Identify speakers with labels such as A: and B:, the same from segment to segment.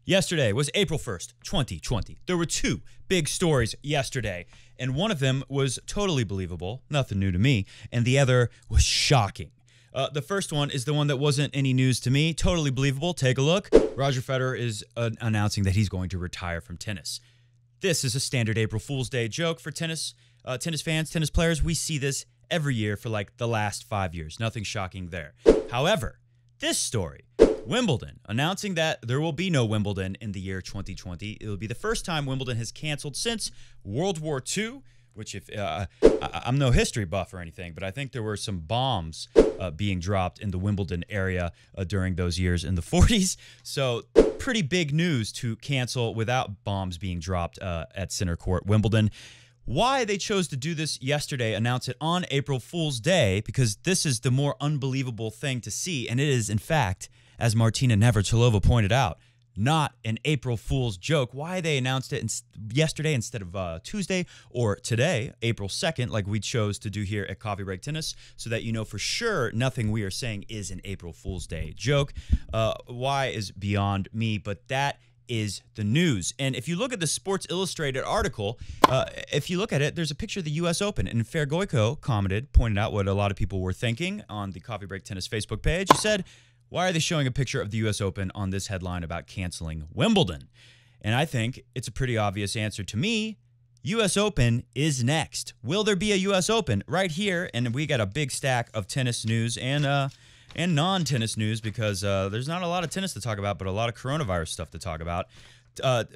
A: Yesterday was April 1st, 2020. There were two big stories yesterday, and one of them was totally believable, nothing new to me, and the other was shocking. The first one is the one that wasn't any news to me, totally believable. Take a look. Roger Federer is announcing that he's going to retire from tennis. This is a standard April Fool's Day joke for tennis fans, tennis players. We see this every year for like the last 5 years. Nothing shocking there. However, this story, Wimbledon announcing that there will be no Wimbledon in the year 2020. It will be the first time Wimbledon has canceled since World War II, which if I'm no history buff or anything, but I think there were some bombs being dropped in the Wimbledon area during those years in the 40s. So pretty big news to cancel without bombs being dropped at center court Wimbledon. Why they chose to do this yesterday, announce it on April Fool's Day, because this is the more unbelievable thing to see, and it is, in fact, as Martina Navratilova pointed out, not an April Fool's joke. Why they announced it yesterday instead of Tuesday or today, April 2nd, like we chose to do here at Coffee Break Tennis, so that you know for sure nothing we are saying is an April Fool's Day joke. Why is beyond me, but that is the news. And if you look at the Sports Illustrated article, if you look at it, there's a picture of the U.S. Open. And Fergoico pointed out what a lot of people were thinking on the Coffee Break Tennis Facebook page. He said, why are they showing a picture of the U.S. Open on this headline about canceling Wimbledon? And I think it's a pretty obvious answer to me. U.S. Open is next. Will there be a U.S. Open? Right here, and we got a big stack of tennis news and non-tennis news because there's not a lot of tennis to talk about, but a lot of coronavirus stuff to talk about.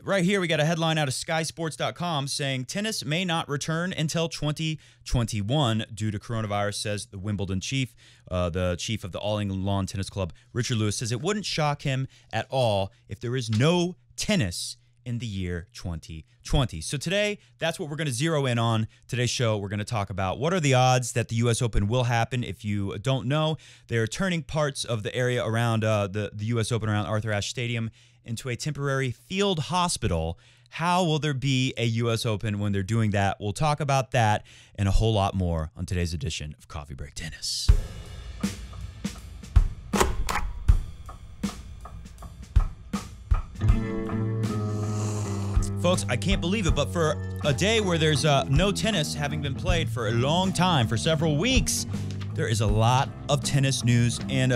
A: Right here, we got a headline out of skysports.com saying tennis may not return until 2021 due to coronavirus, says the Wimbledon chief. The chief of the All England Lawn Tennis Club, Richard Lewis, says it wouldn't shock him at all if there is no tennis in the year 2020. So today, that's what we're going to zero in on. Today's show, we're going to talk about what are the odds that the U.S. Open will happen. If you don't know, they're turning parts of the area around the U.S. Open around Arthur Ashe Stadium into a temporary field hospital. How will there be a U.S. Open when they're doing that? We'll talk about that and a whole lot more on today's edition of Coffee Break Tennis. Folks, I can't believe it, but for a day where there's no tennis having been played for a long time, for several weeks, there is a lot of tennis news and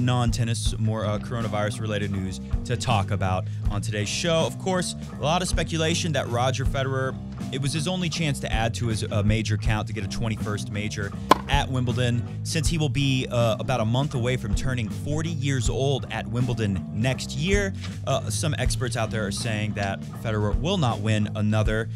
A: non-tennis, more coronavirus-related news to talk about on today's show. Of course, a lot of speculation that Roger Federer, it was his only chance to add to his major count to get a 21st major at Wimbledon, since he will be about a month away from turning 40 years old at Wimbledon next year. Some experts out there are saying that Federer will not win another.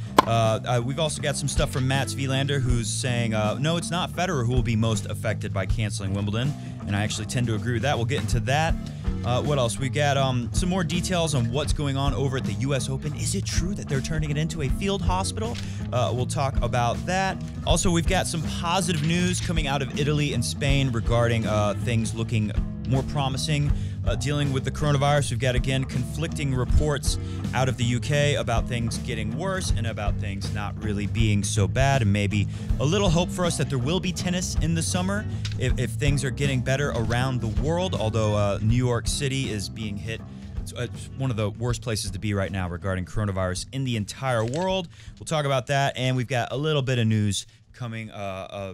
A: We've also got some stuff from Matt Wielander, who's saying, no, it's not Federer who will be most affected by canceling Wimbledon, and I actually tend to agree with that. We'll get into that. What else? We got some more details on what's going on over at the U.S. Open. Is it true that they're turning it into a field hospital? We'll talk about that. Also, we've got some positive news coming out of Italy and Spain regarding things looking more promising. Dealing with the coronavirus, we've got, again, conflicting reports out of the UK about things getting worse and about things not really being so bad, and maybe a little hope for us that there will be tennis in the summer if things are getting better around the world, although New York City is being hit. It's one of the worst places to be right now regarding coronavirus in the entire world. We'll talk about that, and we've got a little bit of news coming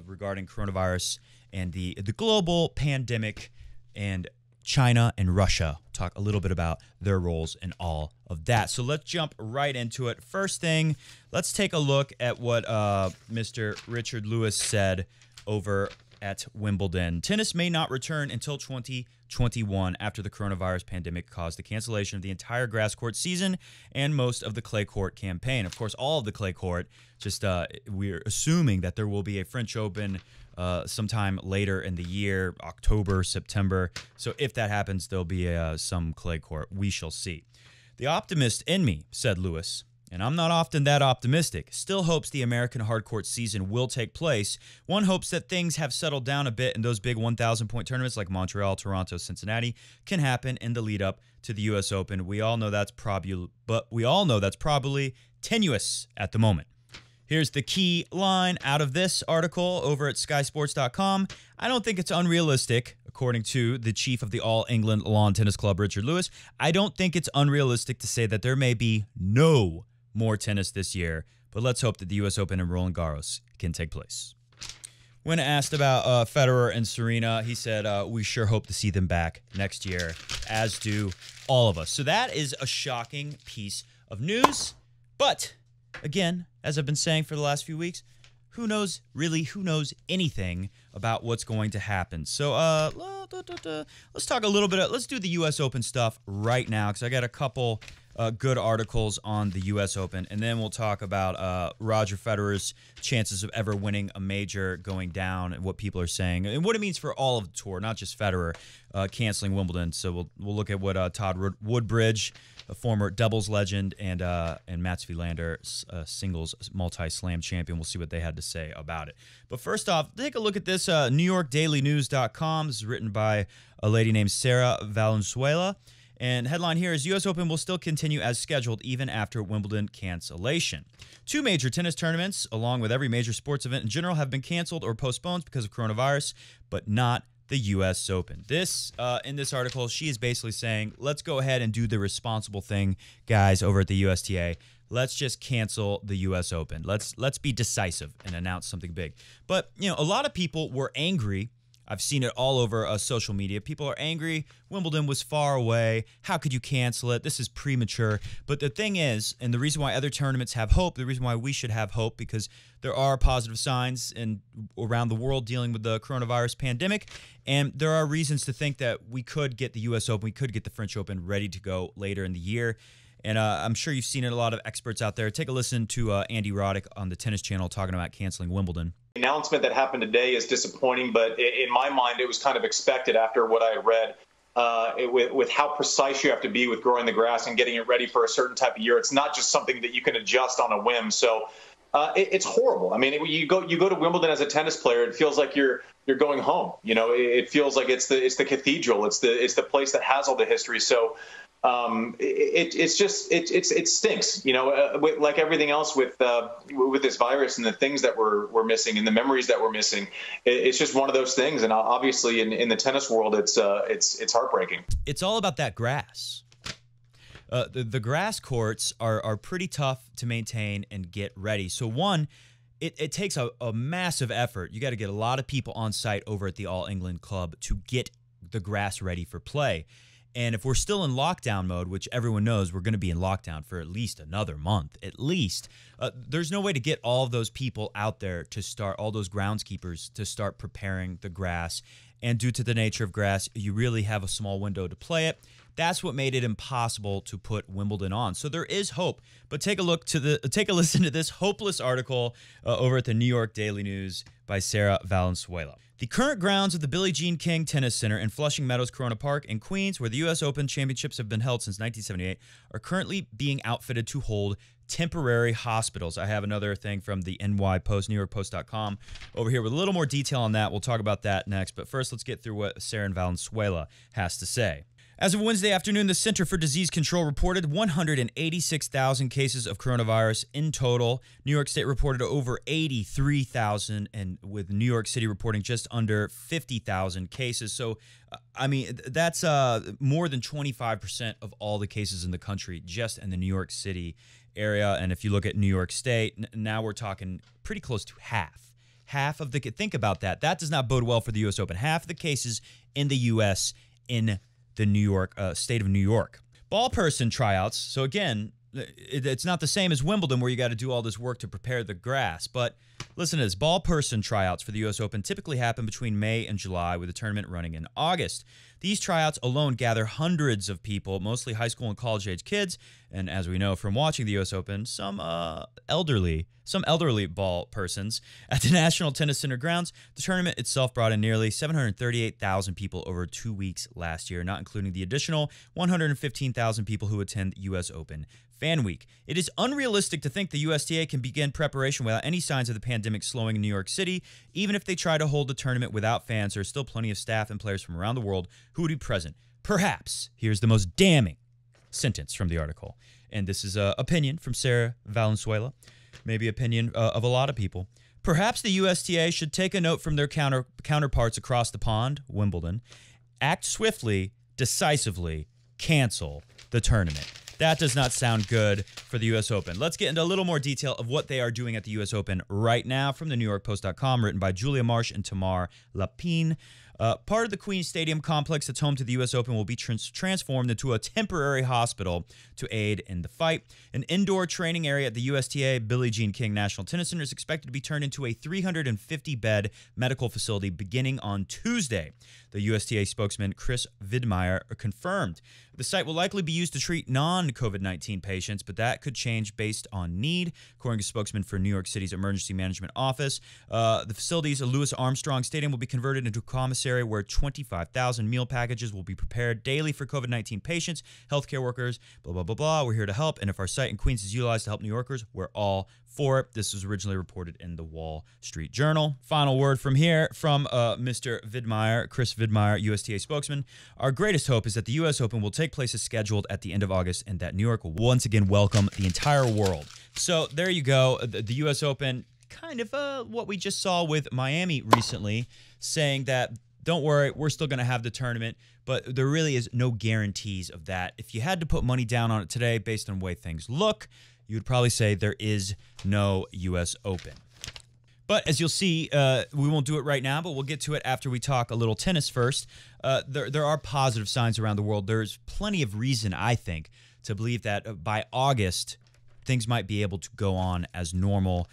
A: regarding coronavirus and the global pandemic and China and Russia. We'll talk a little bit about their roles in all of that. So let's jump right into it. First thing, let's take a look at what Mr. Richard Lewis said over at Wimbledon. Tennis may not return until 2021 after the coronavirus pandemic caused the cancellation of the entire grass court season and most of the clay court campaign. Of course, all of the clay court, just we're assuming that there will be a French Open sometime later in the year, October, September. So if that happens, there'll be some clay court. We shall see. The optimist in me, said Lewis, and I'm not often that optimistic, still hopes the American hardcourt season will take place. One hopes that things have settled down a bit and those big 1,000-point tournaments like Montreal, Toronto, Cincinnati can happen in the lead up to the U.S. Open. We all know that's probably tenuous at the moment. Here's the key line out of this article over at skysports.com. I don't think it's unrealistic, according to the chief of the All England Lawn Tennis Club, Richard Lewis. I don't think it's unrealistic to say that there may be no more tennis this year, but let's hope that the U.S. Open and Roland Garros can take place. When asked about Federer and Serena, he said, we sure hope to see them back next year, as do all of us. So that is a shocking piece of news. But, again, as I've been saying for the last few weeks, who knows anything about what's going to happen? So let's talk a little bit. Let's do the U.S. Open stuff right now, because I got a couple good articles on the U.S. Open, and then we'll talk about Roger Federer's chances of ever winning a major going down, and what people are saying, and what it means for all of the tour, not just Federer canceling Wimbledon. So we'll look at what Todd Woodbridge, a former doubles legend, and Mats Wilander, singles multi-slam champion. We'll see what they had to say about it. But first off, take a look at this. NewYorkDailyNews.com. This is written by a lady named Sarah Valenzuela. And headline here is U.S. Open will still continue as scheduled even after Wimbledon cancellation. 2 major tennis tournaments, along with every major sports event in general, have been canceled or postponed because of coronavirus, but not the U.S. Open. This, in this article, she is basically saying, let's go ahead and do the responsible thing, guys, over at the USTA. Let's just cancel the U.S. Open. Let's be decisive and announce something big. But, you know, a lot of people were angry. I've seen it all over social media. People are angry. Wimbledon was far away. How could you cancel it? This is premature. But the thing is, and the reason why other tournaments have hope, the reason why we should have hope, because there are positive signs around the world dealing with the coronavirus pandemic, and there are reasons to think that we could get the U.S. Open, we could get the French Open ready to go later in the year. And I'm sure you've seen it, a lot of experts out there. Take a listen to Andy Roddick on the Tennis Channel talking about canceling Wimbledon.
B: The announcement that happened today is disappointing, but in my mind, it was kind of expected after what I had read with how precise you have to be with growing the grass and getting it ready for a certain type of year. It's not just something that you can adjust on a whim. So it's horrible. I mean, you go to Wimbledon as a tennis player, it feels like you're going home. You know, it feels like it's the cathedral. It's the place that has all the history. So it stinks, you know, like everything else with this virus and the things that we're missing and the memories that we're missing. It's just one of those things. And obviously in the tennis world, it's heartbreaking.
A: It's all about that grass. The grass courts are pretty tough to maintain and get ready. So one, it takes a massive effort. You got to get a lot of people on site over at the All England Club to get the grass ready for play. And if we're still in lockdown mode, which everyone knows we're going to be in lockdown for at least another month, at least, there's no way to get all of those people out there to start, all those groundskeepers to start preparing the grass. And due to the nature of grass, you really have a small window to play it. That's what made it impossible to put Wimbledon on. So there is hope, but take a listen to this hopeless article over at the New York Daily News by Sarah Valenzuela. The current grounds of the Billie Jean King Tennis Center in Flushing Meadows, Corona Park in Queens, where the U.S. Open championships have been held since 1978, are currently being outfitted to hold temporary hospitals. I have another thing from the NY Post, NewYorkPost.com, over here with a little more detail on that. We'll talk about that next, but first let's get through what Sarah Valenzuela has to say. As of Wednesday afternoon, the Center for Disease Control reported 186,000 cases of coronavirus in total. New York State reported over 83,000, and with New York City reporting just under 50,000 cases. So, I mean, that's more than 25% of all the cases in the country just in the New York City area. And if you look at New York State, now we're talking pretty close to half. Half of the, think about that. That does not bode well for the U.S. Open. Half of the cases in the U.S. in the New York state of New York. Ball person tryouts. So again, it's not the same as Wimbledon where you got to do all this work to prepare the grass. But listen to this. Ball person tryouts for the U.S. Open typically happen between May and July, with the tournament running in August. These tryouts alone gather hundreds of people, mostly high school and college-age kids, and as we know from watching the U.S. Open, some elderly ball persons. At the National Tennis Center grounds, the tournament itself brought in nearly 738,000 people over 2 weeks last year, not including the additional 115,000 people who attend U.S. Open Fan Week. It is unrealistic to think the USTA can begin preparation without any signs of the pandemic slowing in New York City. Even if they try to hold the tournament without fans, there are still plenty of staff and players from around the world who would be present. Perhaps, here's the most damning sentence from the article, and this is an opinion from Sarah Valenzuela. maybe opinion of a lot of people. Perhaps the USTA should take a note from their counterparts across the pond, Wimbledon, act swiftly, decisively, cancel the tournament. That does not sound good for the U.S. Open. Let's get into a little more detail of what they are doing at the U.S. Open right now from the NewYorkPost.com, written by Julia Marsh and Tamar Lapine. Part of the Queen's Stadium complex that's home to the U.S. Open will be transformed into a temporary hospital to aid in the fight. An indoor training area at the USTA Billie Jean King National Tennis Center is expected to be turned into a 350-bed medical facility beginning on Tuesday. The USTA spokesman Chris Vidmeyer confirmed. The site will likely be used to treat non-COVID-19 patients, but that could change based on need, according to a spokesman for New York City's Emergency Management Office. The facility's Louis Armstrong Stadium will be converted into a commissary where 25,000 meal packages will be prepared daily for COVID-19 patients, healthcare workers, blah, blah, blah, blah. We're here to help, and if our site in Queens is utilized to help New Yorkers, we're all for it. This was originally reported in the Wall Street Journal. Final word from here from Mr. Vidmeyer, Chris Vidmeyer, USTA spokesman. Our greatest hope is that the U.S. Open will take place as scheduled at the end of August and that New York will once again welcome the entire world. So there you go. The U.S. Open, kind of what we just saw with Miami recently, saying that don't worry, we're still going to have the tournament, but there really is no guarantees of that. If you had to put money down on it today based on the way things look, you would probably say there is no U.S. Open. But as you'll see, we won't do it right now, but we'll get to it after we talk a little tennis first. There are positive signs around the world. There's plenty of reason, I think, to believe that by August, things might be able to go on as normal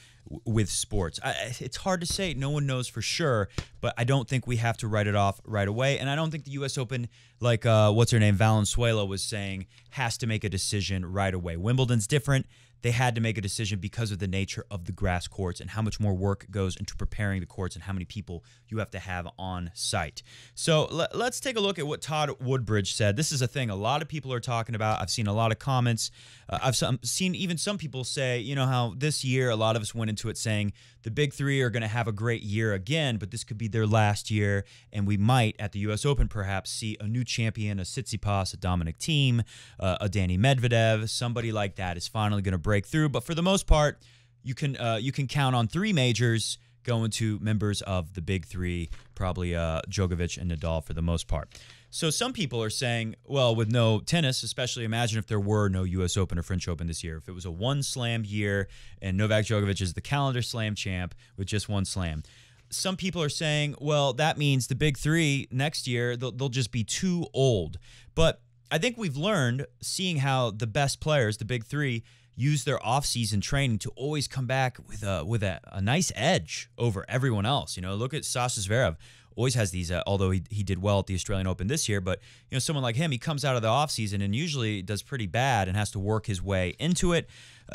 A: with sports. It's hard to say. No one knows for sure, but I don't think we have to write it off right away. And I don't think the U.S. Open, like what's her name, Valenzuela was saying, has to make a decision right away. Wimbledon's different. They had to make a decision because of the nature of the grass courts and how much more work goes into preparing the courts and how many people you have to have on site. So let's take a look at what Todd Woodbridge said. This is a thing a lot of people are talking about. I've seen a lot of comments. I've seen even some people say, you know, how this year a lot of us went into it saying the big three are going to have a great year again, but this could be their last year, and we might, at the U.S. Open, perhaps see a new champion, a Tsitsipas, a Dominic Thiem, a Danny Medvedev, somebody like that is finally going to break through. But for the most part, you can count on three majors going to members of the big three, probably Djokovic and Nadal for the most part. So some people are saying, well, with no tennis, especially imagine if there were no U.S. Open or French Open this year. If it was a one slam year and Novak Djokovic is the calendar slam champ with just one slam. Some people are saying, well, that means the big three next year, they'll just be too old. But I think we've learned, seeing how the best players, the big three, use their off-season training to always come back with a nice edge over everyone else. You know, look at Sasha Zverev. Always has these, although he did well at the Australian Open this year, but you know, someone like him, he comes out of the offseason and usually does pretty bad and has to work his way into it.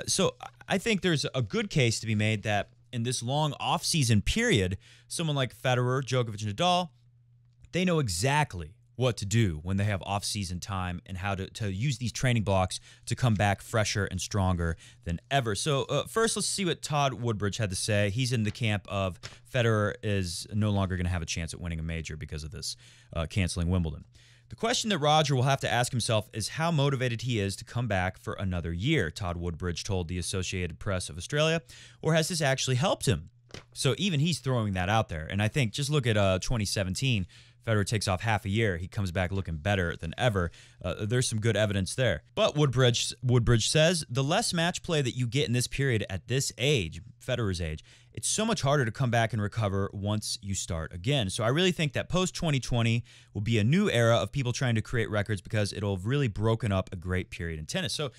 A: So I think there's a good case to be made that in this long offseason period, someone like Federer, Djokovic, and Nadal, they know exactly what to do when they have off-season time and how to use these training blocks to come back fresher and stronger than ever. So first, let's see what Todd Woodbridge had to say. He's in the camp of Federer is no longer going to have a chance at winning a major because of this canceling Wimbledon. The question that Roger will have to ask himself is how motivated he is to come back for another year, Todd Woodbridge told the Associated Press of Australia, or has this actually helped him? So even he's throwing that out there. And I think just look at 2017, Federer takes off half a year. He comes back looking better than ever. There's some good evidence there. But Woodbridge says the less match play that you get in this period at this age, Federer's age, it's so much harder to come back and recover once you start again. So I really think that post-2020 will be a new era of people trying to create records because it'll have really broken up a great period in tennis. So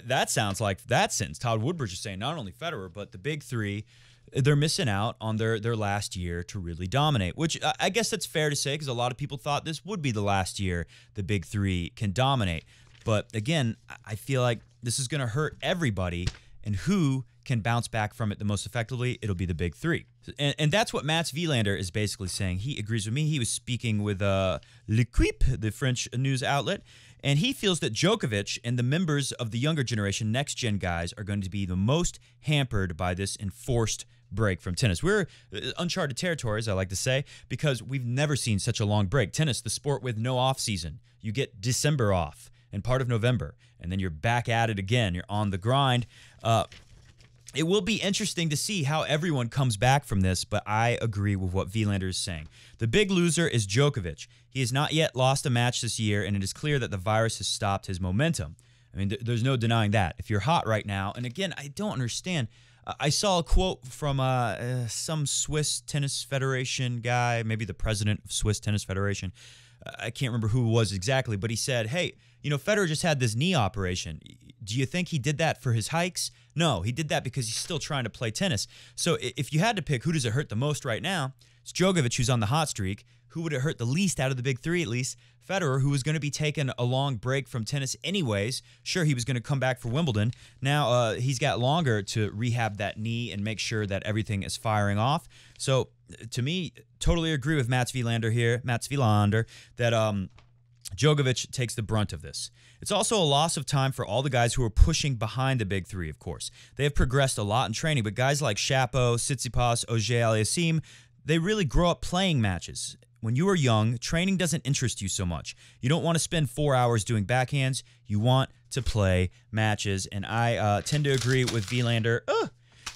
A: that sounds like that sentence. Todd Woodbridge is saying not only Federer, but the big three, they're missing out on their last year to really dominate, which I guess that's fair to say because a lot of people thought this would be the last year the big three can dominate. But again, I feel like this is going to hurt everybody, and who can bounce back from it the most effectively? It'll be the big three. And that's what Mats Wilander is basically saying. He agrees with me. He was speaking with L'Equipe, the French news outlet, and he feels that Djokovic and the members of the younger generation, next-gen guys, are going to be the most hampered by this enforced break from tennis. We're uncharted territories, I like to say, because we've never seen such a long break. Tennis, the sport with no off-season. You get December off and part of November, and then you're back at it again. You're on the grind. it will be interesting to see how everyone comes back from this, but I agree with what Wilander is saying. The big loser is Djokovic. He has not yet lost a match this year, and it is clear that the virus has stopped his momentum. I mean, there's no denying that. If you're hot right now, and again, I don't understand. I saw a quote from some Swiss Tennis Federation guy, maybe the president of Swiss Tennis Federation. I can't remember who it was exactly, but he said, hey, you know, Federer just had this knee operation. Do you think he did that for his hikes? No, he did that because he's still trying to play tennis. So if you had to pick who does it hurt the most right now, it's Djokovic, who's on the hot streak. Who would it hurt the least out of the big three, at least? Federer, who was going to be taking a long break from tennis anyways. Sure, he was going to come back for Wimbledon. Now he's got longer to rehab that knee and make sure that everything is firing off. So to me, totally agree with Mats Wilander, that Djokovic takes the brunt of this. It's also a loss of time for all the guys who are pushing behind the big three, of course. They have progressed a lot in training, but guys like Shapo, Tsitsipas, Auger-Aliassime, they really grow up playing matches. When you are young, training doesn't interest you so much. You don't want to spend 4 hours doing backhands. You want to play matches, and I tend to agree with Wilander.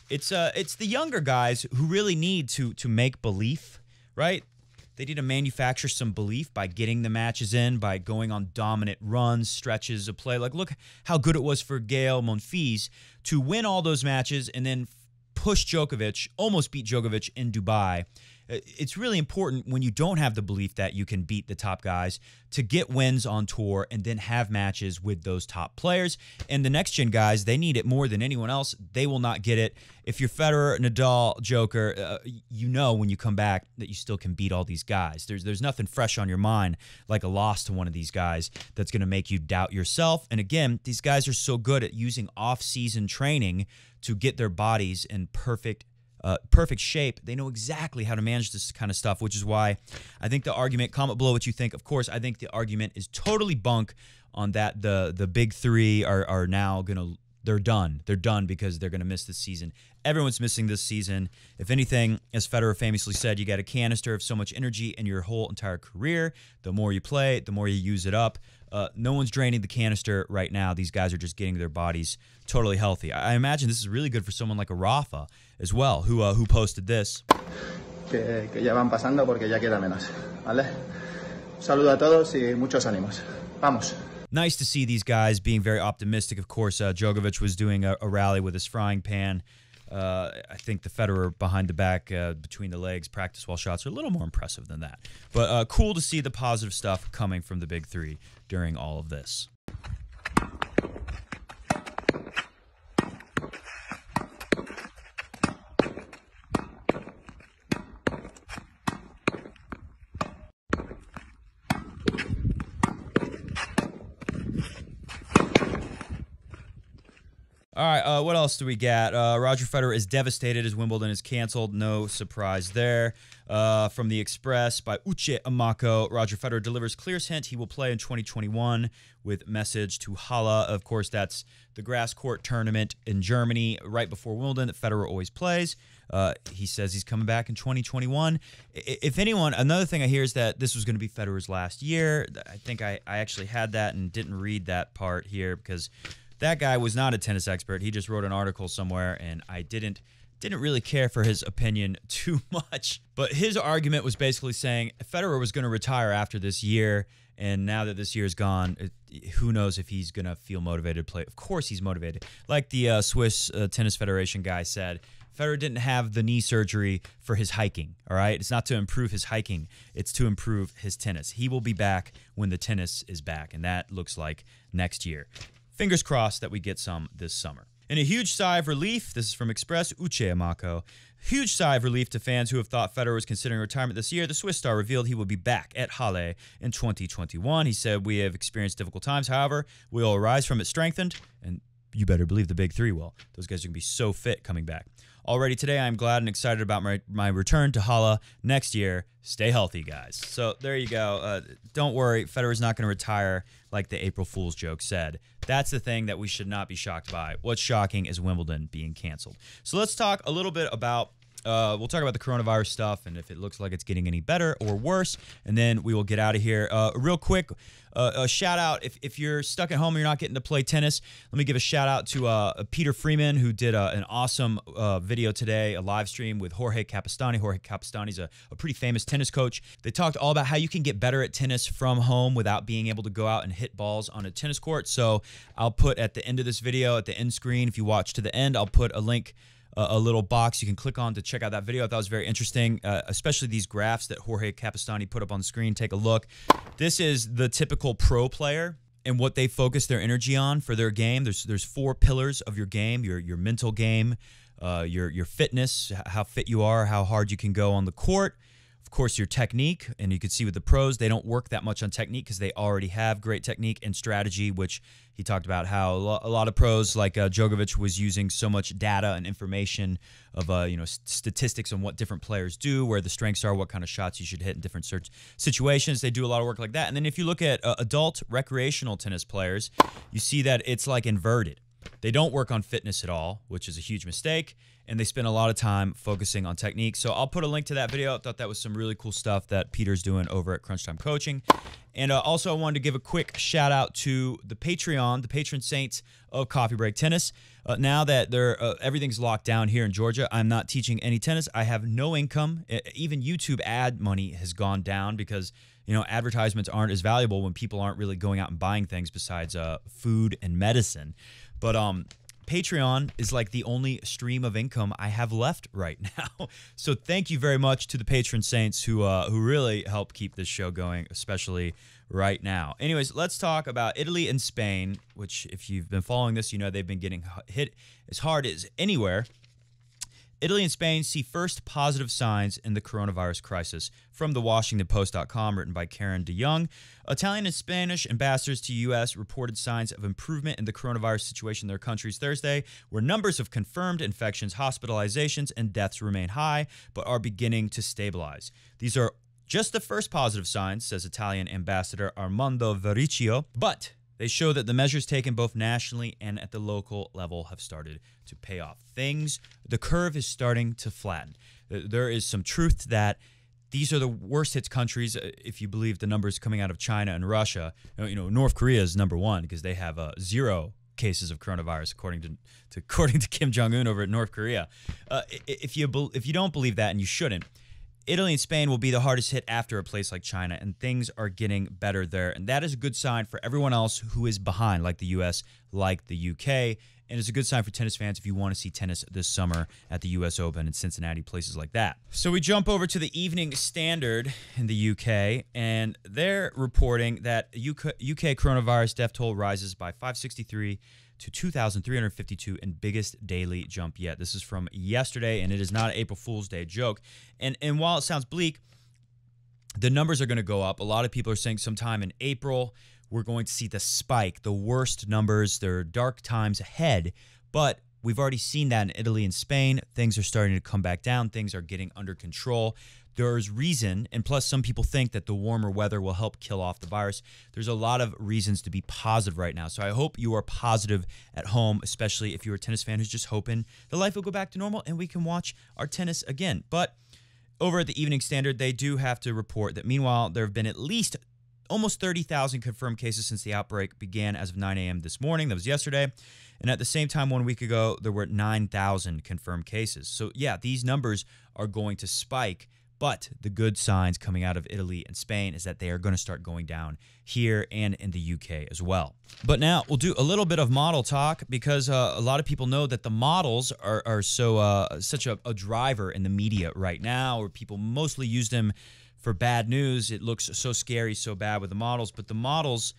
A: It's the younger guys who really need to make belief, right? They need to manufacture some belief by getting the matches in, by going on dominant runs, stretches of play. Like, look how good it was for Gael Monfils to win all those matches and then push Djokovic, almost beat Djokovic in Dubai. It's really important when you don't have the belief that you can beat the top guys to get wins on tour and then have matches with those top players. And the next-gen guys, they need it more than anyone else. They will not get it. If you're Federer, Nadal, Joker, you know when you come back that you still can beat all these guys. There's nothing fresh on your mind like a loss to one of these guys that's going to make you doubt yourself. And again, these guys are so good at using off-season training to get their bodies in perfect shape. They know exactly how to manage this kind of stuff, which is why I think the argument, comment below what you think. Of course, I think the argument is totally bunk on that the big three are now going to, they're done. They're done because they're going to miss this season. Everyone's missing this season. If anything, as Federer famously said, you got a canister of so much energy in your whole entire career. The more you play, the more you use it up. No one's draining the canister right now. These guys are just getting their bodies totally healthy. I imagine this is really good for someone like a Rafa as well, who posted this.
C: Que ya van pasando porque ya queda menos, ¿vale? Saludo a todos y muchos ánimos. Vamos.
A: Nice to see these guys being very optimistic. Of course, Djokovic was doing a rally with his frying pan. I think the Federer behind the back, between the legs, practice wall shots are a little more impressive than that. But cool to see the positive stuff coming from the big three during all of this. All right, what else do we got? Roger Federer is devastated as Wimbledon is canceled. No surprise there. From the Express by Uche Amako, Roger Federer delivers clear hint he will play in 2021 with message to Halle. Of course, that's the grass court tournament in Germany right before Wimbledon that Federer always plays. He says he's coming back in 2021. If anyone, another thing I hear is that this was going to be Federer's last year. I think I actually had that and didn't read that part here because that guy was not a tennis expert. He just wrote an article somewhere, and I didn't really care for his opinion too much. But his argument was basically saying Federer was going to retire after this year, and now that this year is gone, who knows if he's going to feel motivated to play. Of course he's motivated. Like the Swiss Tennis Federation guy said, Federer didn't have the knee surgery for his hiking, all right? It's not to improve his hiking. It's to improve his tennis. He will be back when the tennis is back, and that looks like next year. Fingers crossed that we get some this summer. In a huge sigh of relief, this is from Express, Uche Amako. Huge sigh of relief to fans who have thought Federer was considering retirement this year. The Swiss star revealed he will be back at Halle in 2021. He said, "We have experienced difficult times. However, we will arise from it strengthened." And you better believe the big three will. Those guys are going to be so fit coming back. Already today, I'm glad and excited about my return to Halle next year. Stay healthy, guys. So there you go. Don't worry. Federer's not going to retire like the April Fool's joke said. That's the thing that we should not be shocked by. What's shocking is Wimbledon being canceled. So let's talk a little bit about We'll talk about the coronavirus stuff and if it looks like it's getting any better or worse, and then we will get out of here. Real quick, a shout out if you're stuck at home and you're not getting to play tennis. Let me give a shout out to Peter Freeman, who did an awesome video today, a live stream with Jorge Capestany. Jorge Capestany's a pretty famous tennis coach. They talked all about how you can get better at tennis from home without being able to go out and hit balls on a tennis court. So I'll put at the end of this video, at the end screen, if you watch to the end, I'll put a link, a little box you can click on to check out that video. I thought it was very interesting, especially these graphs that Jorge Capestany put up on the screen. Take a look. This is the typical pro player and what they focus their energy on for their game. There's 4 pillars of your game: your mental game, your fitness, how fit you are, how hard you can go on the court. Of course, your technique, and you can see with the pros, they don't work that much on technique because they already have great technique and strategy, which he talked about how a lot of pros like Djokovic was using so much data and information of statistics on what different players do, where the strengths are, what kind of shots you should hit in different situations. They do a lot of work like that. And then if you look at adult recreational tennis players, you see that it's like inverted. They don't work on fitness at all, which is a huge mistake, and they spend a lot of time focusing on technique. So I'll put a link to that video. I thought that was some really cool stuff that Peter's doing over at Crunch Time Coaching. And also I wanted to give a quick shout out to the Patreon, the patron saints of Coffee Break Tennis. Now that everything's locked down here in Georgia, I'm not teaching any tennis. I have no income. Even YouTube ad money has gone down because advertisements aren't as valuable when people aren't really going out and buying things besides food and medicine. But Patreon is like the only stream of income I have left right now. So thank you very much to the patron saints who really help keep this show going, especially right now. Anyways, let's talk about Italy and Spain, which if you've been following this, they've been getting hit as hard as anywhere. Italy and Spain see first positive signs in the coronavirus crisis. From thewashingtonpost.com, written by Karen DeYoung. Italian and Spanish ambassadors to U.S. reported signs of improvement in the coronavirus situation in their countries Thursday, where numbers of confirmed infections, hospitalizations, and deaths remain high, but are beginning to stabilize. These are just the first positive signs, says Italian Ambassador Armando Verricchio, but they show that the measures taken both nationally and at the local level have started to pay off. The curve is starting to flatten. There is some truth to that. These are the worst hit countries, if you believe the numbers coming out of China and Russia. North Korea is number 1 because they have 0 cases of coronavirus, according to Kim Jong-un over at North Korea. If you don't believe that, and you shouldn't, Italy and Spain will be the hardest hit after a place like China, and things are getting better there. And that is a good sign for everyone else who is behind, like the U.S., like the U.K., and it's a good sign for tennis fans if you want to see tennis this summer at the U.S. Open and Cincinnati, places like that. So we jump over to the Evening Standard in the U.K., and they're reporting that U.K. coronavirus death toll rises by 563 to 2,352 in biggest daily jump yet. This is from yesterday, and it is not an April Fool's Day joke. And while it sounds bleak, the numbers are going to go up. A lot of people are saying sometime in April, we're going to see the spike, the worst numbers. There are dark times ahead, but we've already seen that in Italy and Spain. Things are starting to come back down. Things are getting under control. There's reason, and plus some people think that the warmer weather will help kill off the virus. There's a lot of reasons to be positive right now. So I hope you are positive at home, especially if you're a tennis fan who's just hoping the life will go back to normal and we can watch our tennis again. But over at the Evening Standard, they do have to report that meanwhile, there have been at least almost 30,000 confirmed cases since the outbreak began as of 9 a.m. this morning. That was yesterday. And at the same time, 1 week ago, there were 9,000 confirmed cases. So yeah, these numbers are going to spike. But the good signs coming out of Italy and Spain is that they are going to start going down here and in the UK as well. But now we'll do a little bit of model talk because a lot of people know that the models are such a driver in the media right now, where people mostly use them for bad news. It looks so scary, so bad with the models. But the models,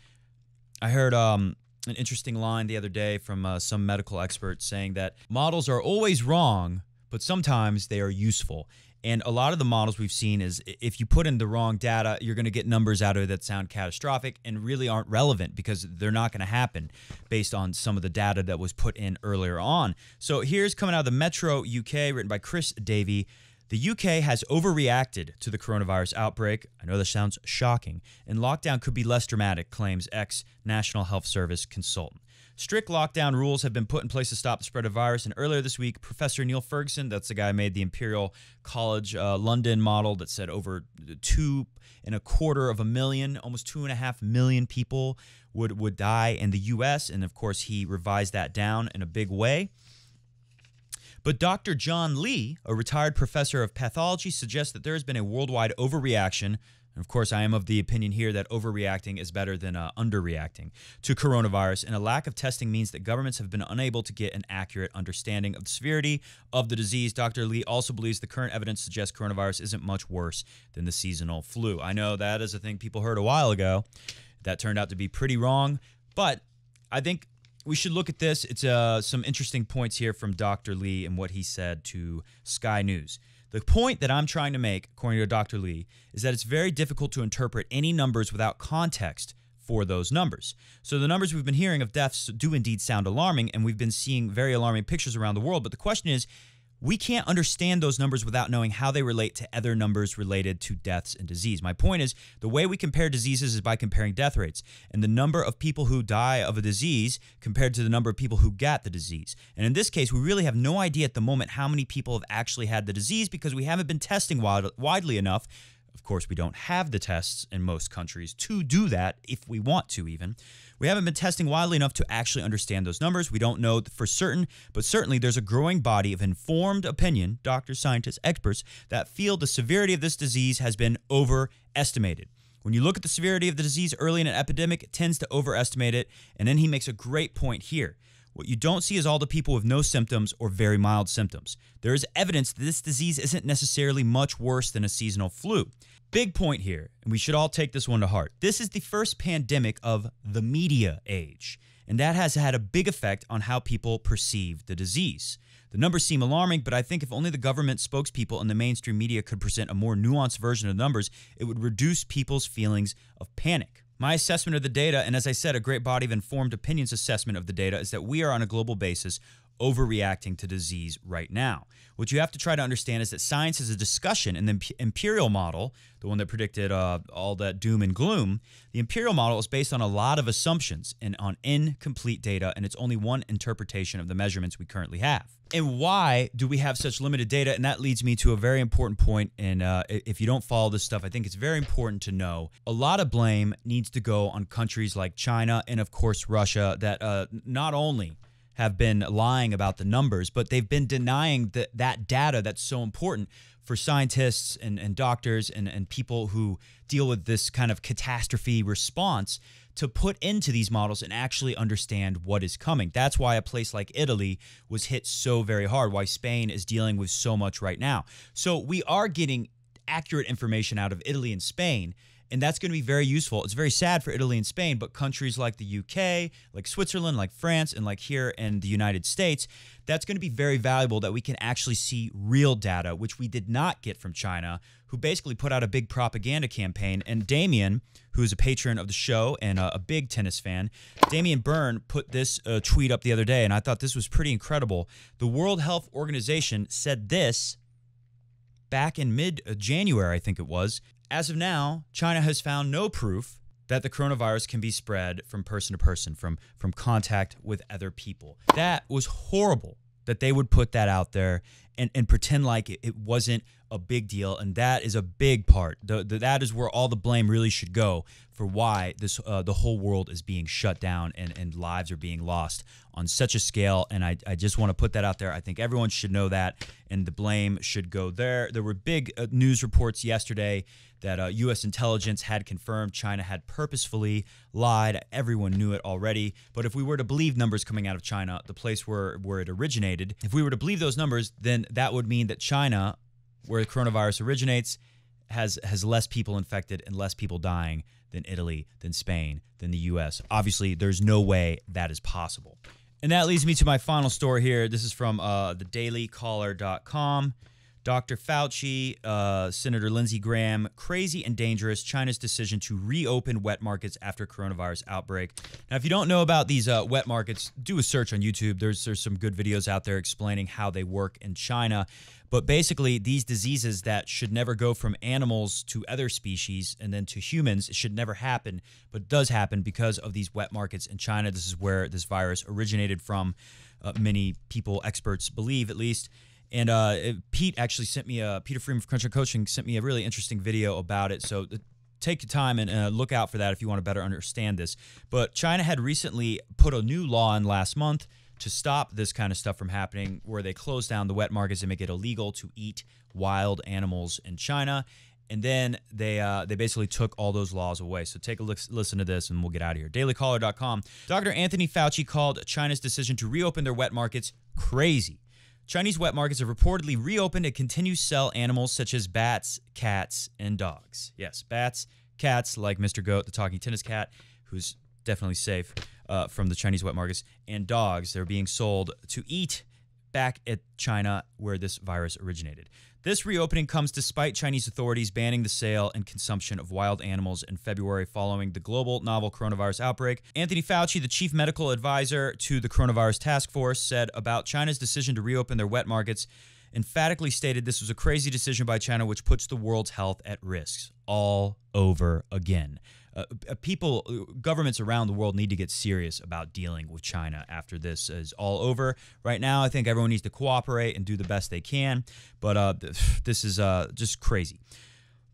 A: I heard an interesting line the other day from some medical expert saying that models are always wrong, but sometimes they are useful. And a lot of the models we've seen is if you put in the wrong data, you're going to get numbers out of it that sound catastrophic and really aren't relevant because they're not going to happen based on some of the data that was put in earlier on. So here's coming out of the Metro UK, written by Chris Davey. The UK has overreacted to the coronavirus outbreak. I know this sounds shocking. And lockdown could be less dramatic, claims ex-National Health Service consultant. Strict lockdown rules have been put in place to stop the spread of virus, and earlier this week, Professor Neil Ferguson, that's the guy who made the Imperial College London model that said over 2.25 million, almost 2.5 million people would die in the U.S., and of course he revised that down in a big way. But Dr. John Lee, a retired professor of pathology, suggests that there has been a worldwide overreaction. And of course, I am of the opinion here that overreacting is better than underreacting to coronavirus, and a lack of testing means that governments have been unable to get an accurate understanding of the severity of the disease. Dr. Lee also believes the current evidence suggests coronavirus isn't much worse than the seasonal flu. I know that is a thing people heard a while ago. That turned out to be pretty wrong, but I think we should look at this. It's some interesting points here from Dr. Lee and what he said to Sky News. The point that I'm trying to make, according to Dr. Lee, is that it's very difficult to interpret any numbers without context for those numbers. So the numbers we've been hearing of deaths do indeed sound alarming, and we've been seeing very alarming pictures around the world. But the question is, we can't understand those numbers without knowing how they relate to other numbers related to deaths and disease. My point is, the way we compare diseases is by comparing death rates and the number of people who die of a disease compared to the number of people who got the disease. And in this case, we really have no idea at the moment how many people have actually had the disease because we haven't been testing widely enough. Of course, we don't have the tests in most countries to do that if we want to even. We haven't been testing widely enough to actually understand those numbers. We don't know for certain, but certainly there's a growing body of informed opinion, doctors, scientists, experts, that feel the severity of this disease has been overestimated. When you look at the severity of the disease early in an epidemic, it tends to overestimate it, and then he makes a great point here. What you don't see is all the people with no symptoms or very mild symptoms. There is evidence that this disease isn't necessarily much worse than a seasonal flu. Big point here, and we should all take this one to heart. This is the first pandemic of the media age, and that has had a big effect on how people perceive the disease. The numbers seem alarming, but I think if only the government spokespeople and the mainstream media could present a more nuanced version of the numbers, it would reduce people's feelings of panic. My assessment of the data, and as I said, a great body of informed opinions assessment of the data, is that we are on a global basis overreacting to disease right now. What you have to try to understand is that science is a discussion, and the imperial model, the one that predicted all that doom and gloom, the imperial model is based on a lot of assumptions and on incomplete data, and it's only one interpretation of the measurements we currently have. And why do we have such limited data? And that leads me to a very important point, and if you don't follow this stuff, I think it's very important to know. A lot of blame needs to go on countries like China and, of course, Russia that not only have been lying about the numbers, but they've been denying that data that's so important for scientists and doctors and people who deal with this kind of catastrophe response to put into these models and actually understand what is coming. That's why a place like Italy was hit so very hard, why Spain is dealing with so much right now. So we are getting accurate information out of Italy and Spain, and that's going to be very useful. It's very sad for Italy and Spain, but countries like the UK, like Switzerland, like France, and like here in the United States, that's going to be very valuable that we can actually see real data, which we did not get from China, who basically put out a big propaganda campaign. And Damien, who is a patron of the show and a big tennis fan, Damien Byrne put this tweet up the other day, and I thought this was pretty incredible. The World Health Organization said this back in mid-January, I think it was. As of now, China has found no proof that the coronavirus can be spread from person to person, from contact with other people. That was horrible that they would put that out there and pretend like it wasn't a big deal, and that is a big part. That is where all the blame really should go for why this the whole world is being shut down and lives are being lost on such a scale, and I just want to put that out there. I think everyone should know that, and the blame should go there. There were big news reports yesterday that U.S. intelligence had confirmed China had purposefully lied. Everyone knew it already. But if we were to believe numbers coming out of China, the place where it originated, if we were to believe those numbers, then that would mean that China, where the coronavirus originates, has less people infected and less people dying than Italy, than Spain, than the U.S. Obviously, there's no way that is possible. And that leads me to my final story here. This is from thedailycaller.com. Dr. Fauci, Senator Lindsey Graham, crazy and dangerous, China's decision to reopen wet markets after coronavirus outbreak. Now, if you don't know about these wet markets, do a search on YouTube. There's some good videos out there explaining how they work in China. But basically, these diseases that should never go from animals to other species and then to humans, it should never happen, but does happen because of these wet markets in China. This is where this virus originated from, many people, experts believe at least. And Pete actually sent me Peter Freeman from Cruncher Coaching sent me a really interesting video about it. So take your time and look out for that if you want to better understand this. But China had recently put a new law in last month to stop this kind of stuff from happening, where they close down the wet markets and make it illegal to eat wild animals in China. And then they basically took all those laws away. So take a listen to this and we'll get out of here. DailyCaller.com. Dr. Anthony Fauci called China's decision to reopen their wet markets crazy. Chinese wet markets have reportedly reopened and continue to sell animals such as bats, cats, and dogs. Yes, bats, cats, like Mr. Goat, the talking tennis cat, who's definitely safe from the Chinese wet markets, and dogs. They're being sold to eat back at China where this virus originated. This reopening comes despite Chinese authorities banning the sale and consumption of wild animals in February following the global novel coronavirus outbreak. Anthony Fauci, the chief medical advisor to the coronavirus task force, said about China's decision to reopen their wet markets, emphatically stated this was a crazy decision by China which puts the world's health at risk all over again. Governments around the world need to get serious about dealing with China after this is all over. Right now, I think everyone needs to cooperate and do the best they can, but this is just crazy.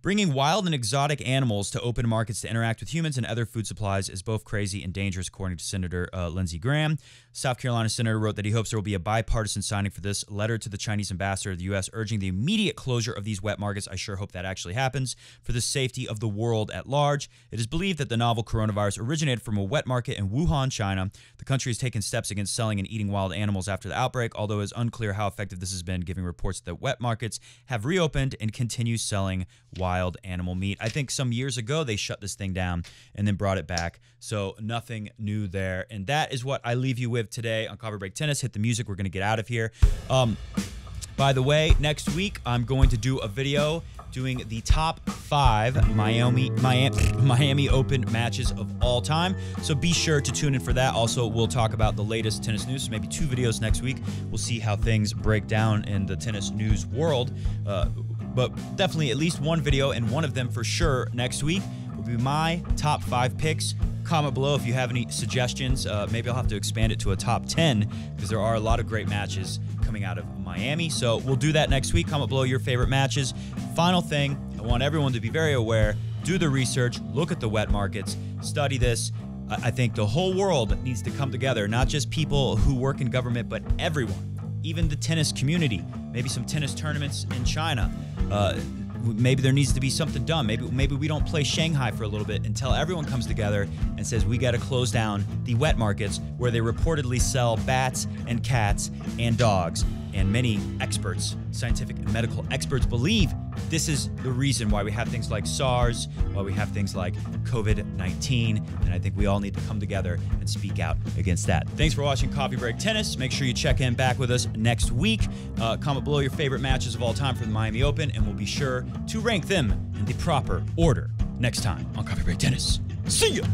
A: Bringing wild and exotic animals to open markets to interact with humans and other food supplies is both crazy and dangerous, according to Senator Lindsey Graham. South Carolina senator wrote that he hopes there will be a bipartisan signing for this letter to the Chinese ambassador to the U.S., urging the immediate closure of these wet markets. I sure hope that actually happens for the safety of the world at large. It is believed that the novel coronavirus originated from a wet market in Wuhan, China. The country has taken steps against selling and eating wild animals after the outbreak, although it is unclear how effective this has been, giving reports that wet markets have reopened and continue selling wild animal meat. I think some years ago they shut this thing down and then brought it back. So nothing new there. And that is what I leave you with today on Coffee Break Tennis. Hit the music. We're going to get out of here. By the way, next week I'm going to do a video doing the top 5 Miami Open matches of all time. So be sure to tune in for that. Also, we'll talk about the latest tennis news. So maybe 2 videos next week. We'll see how things break down in the tennis news world. But definitely at least one video, and one of them for sure next week will be my top 5 picks. Comment below if you have any suggestions. Maybe I'll have to expand it to a top 10 because there are a lot of great matches coming out of Miami. So we'll do that next week. Comment below your favorite matches. Final thing, I want everyone to be very aware. Do the research. Look at the wet markets. Study this. I think the whole world needs to come together, not just people who work in government, but everyone, even the tennis community. Maybe some tennis tournaments in China. Maybe there needs to be something done. Maybe we don't play Shanghai for a little bit until everyone comes together and says we got to close down the wet markets where they reportedly sell bats and cats and dogs. And many experts, scientific and medical experts, believe this is the reason why we have things like SARS, why we have things like COVID-19, and I think we all need to come together and speak out against that. Thanks for watching Coffee Break Tennis. Make sure you check in back with us next week. Comment below your favorite matches of all time for the Miami Open, and we'll be sure to rank them in the proper order next time on Coffee Break Tennis. See ya!